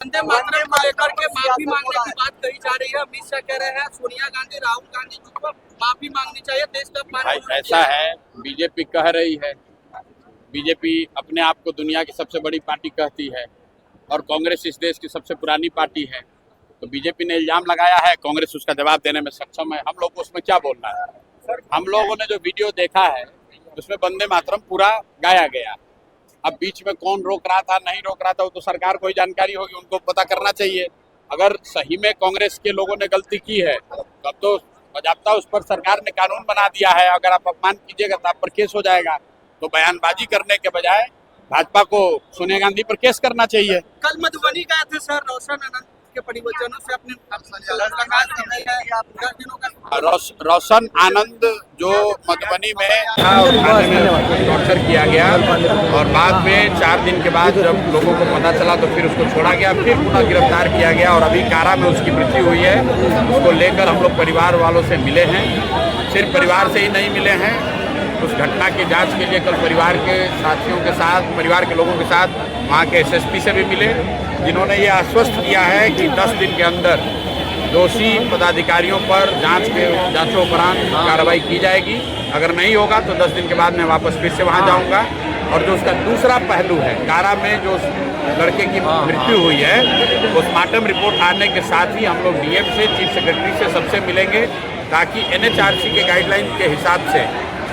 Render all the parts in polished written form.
वंदे मातरम को लेकर के माफी मांगने की बात कही जा रही है। अमित शाह कह रहे हैं सोनिया गांधी, राहुल गांधी जी को माफी मांगनी चाहिए, देश का अपमान। ऐसा है, बीजेपी कह रही है, बीजेपी अपने आप को दुनिया की सबसे बड़ी पार्टी कहती है और कांग्रेस इस देश की सबसे पुरानी पार्टी है। तो बीजेपी ने इल्जाम लगाया है, कांग्रेस उसका जवाब देने में सक्षम है। हम लोग को उसमें क्या बोलना है? हम लोगों ने जो वीडियो देखा है उसमें वंदे मातरम पूरा गाया गया। अब बीच में कौन रोक रहा था, नहीं रोक रहा था, वो तो सरकार को ही जानकारी होगी, उनको पता करना चाहिए। अगर सही में कांग्रेस के लोगों ने गलती की है तब तो बजाबता उस पर सरकार ने कानून बना दिया है। अगर आप अपमान कीजिएगा तो आप पर केस हो जाएगा। तो बयानबाजी करने के बजाय भाजपा को सोनिया गांधी पर केस करना चाहिए। कल मधुबनी गए थे सर, रोशन आनंद के परिवचनों से अपने रोशन आनंद जो मधुबनी में था, थाने में टॉर्चर किया गया और बाद में 4 दिन के बाद जब लोगों को पता चला तो फिर उसको छोड़ा गया, फिर पुनः गिरफ्तार किया गया और अभी कारा में उसकी मृत्यु हुई है। उसको लेकर हम लोग परिवार वालों से मिले हैं। सिर्फ परिवार से ही नहीं मिले हैं, उस घटना की जांच के लिए कल परिवार के साथियों के साथ, परिवार के लोगों के साथ वहाँ के एसएसपी से भी मिले, जिन्होंने ये आश्वस्त किया है कि 10 दिन के अंदर दोषी पदाधिकारियों पर जांचोपरांत कार्रवाई की जाएगी। अगर नहीं होगा तो 10 दिन के बाद मैं वापस फिर से वहाँ जाऊँगा। और जो उसका दूसरा पहलू है, कारा में जो लड़के की मृत्यु हुई है, पोस्टमार्टम रिपोर्ट आने के साथ ही हम लोग डीएम से, चीफ सेक्रेटरी से सबसे मिलेंगे ताकि एनएचआरसी के गाइडलाइन के हिसाब से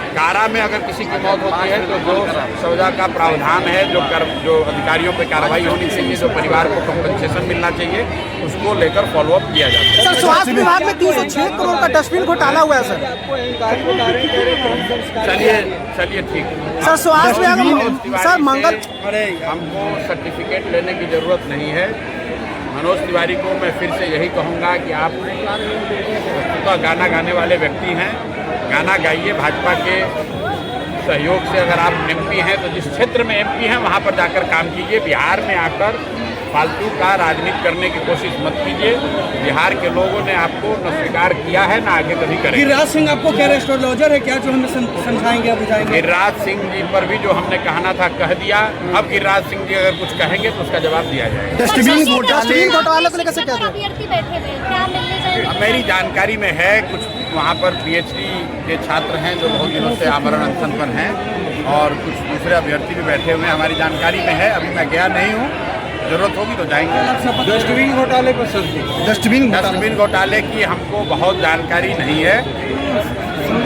कारा में अगर किसी की मौत होती है तो जो सजा का प्रावधान है, जो अधिकारियों पे कार्रवाई होनी चाहिए, जो परिवार को कंपनसेशन मिलना चाहिए, उसको लेकर फॉलोअप किया जाता है। सर, स्वास्थ्य विभाग में 306 करोड़ का डस्टबिन घोटाला हुआ है सर। चलिए ठीक। सर, स्वास्थ्य विभाग सर मंगल हमको सर्टिफिकेट लेने की जरूरत नहीं है। मनोज तिवारी को मैं फिर से यही कहूँगा कि आप वस्तुतः गाना गाने वाले व्यक्ति हैं, गाना गाइए। भाजपा के सहयोग से अगर आप एमपी हैं तो जिस क्षेत्र में एमपी हैं वहाँ पर जाकर काम कीजिए। बिहार में आकर फालतू का राजनीति करने की कोशिश मत कीजिए। बिहार के लोगों ने आपको न स्वीकार किया है, न आगे कभी करेंगे। गिरिराज सिंह आपको क्या एस्ट्रोलॉजर है क्या, जो हमें समझाएंगे, बुझाएंगे? गिरिराज सिंह जी पर भी जो हमने कहना था कह दिया। अब गिरिराज सिंह जी अगर कुछ कहेंगे तो उसका जवाब दिया जाएगा। डस्टबिन घोटाला को लेकर कैसे कहते हैं? मेरी जानकारी में है, कुछ वहाँ पर पीएचडी के छात्र हैं जो बहुत दिनों से आमरण अनशन पर हैं और कुछ दूसरे अभ्यर्थी भी बैठे हुए हैं, हमारी जानकारी में है। अभी मैं गया नहीं हूँ, जरूरत होगी तो जाएंगे। डस्टबिन घोटाले पर सर, डस्टबिन घोटाले की हमको बहुत जानकारी नहीं है।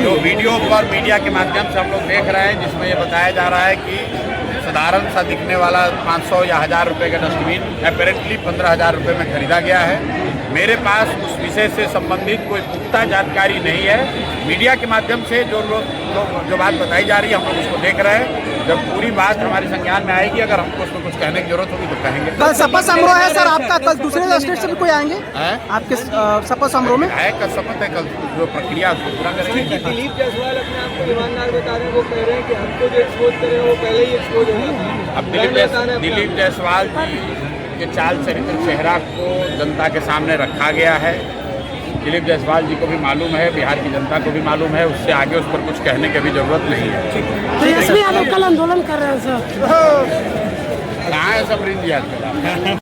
जो वीडियो पर मीडिया के माध्यम से हम लोग देख रहे हैं, जिसमें ये बताया जा रहा है कि साधारण सा दिखने वाला 500 या 1000 रुपये का डस्टबिन अपेरेंटली 15,000 रुपये में खरीदा गया है। मेरे पास उस विषय से संबंधित कोई पुख्ता जानकारी नहीं है। मीडिया के माध्यम से जो बात बताई जा रही है हम लोग उसको देख रहे हैं। जब पूरी बात हमारे संज्ञान में आएगी, अगर हमको उसमें कुछ कहने की जरूरत होगी तो कहेंगे। कल शपथ समारोह है सर आपका, कल दूसरे स्टेट से भी कोई आएंगे आपके शपथ समारोह में? है, कल शपथ है, कल जो प्रक्रिया उसको पूरा करेंगे। दिलीप जायसवाल अपने आप को ईमानदार बता रहे हैं, वो कह रहे हैं कि हमको जो एक्सपोज करें वो पहले ही एक्सपोज हो जाता है। अब दिलीप जायसवाल जी के चाल चरित्र चेहरा को जनता के सामने रखा गया है। दिलीप जायसवाल जी को भी मालूम है, बिहार की जनता को भी मालूम है, उससे आगे उस पर कुछ कहने की भी जरूरत नहीं है। कल आंदोलन कर रहे हैं सर, कहाँ है सब रिंद